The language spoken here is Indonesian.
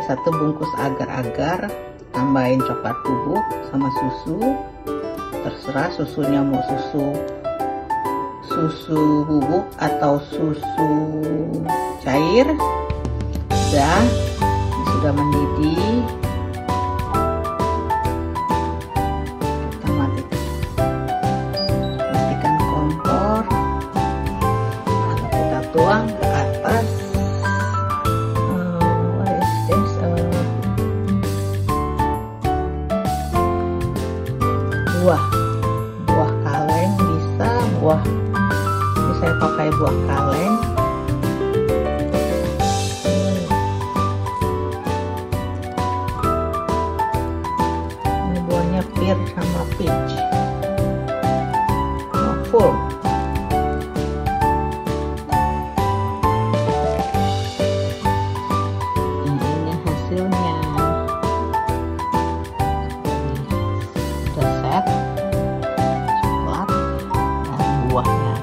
1 bungkus agar-agar, tambahin coklat bubuk sama susu. Terserah susunya mau susu bubuk atau susu cair. Sudah mendidih. Kita matikan kompor, lalu kita tuang ke atas buah kaleng. Bisa ini saya pakai buah kaleng. Ini buahnya pear sama peach. Full. Ini hasilnya. Udah set coklat dan buahnya.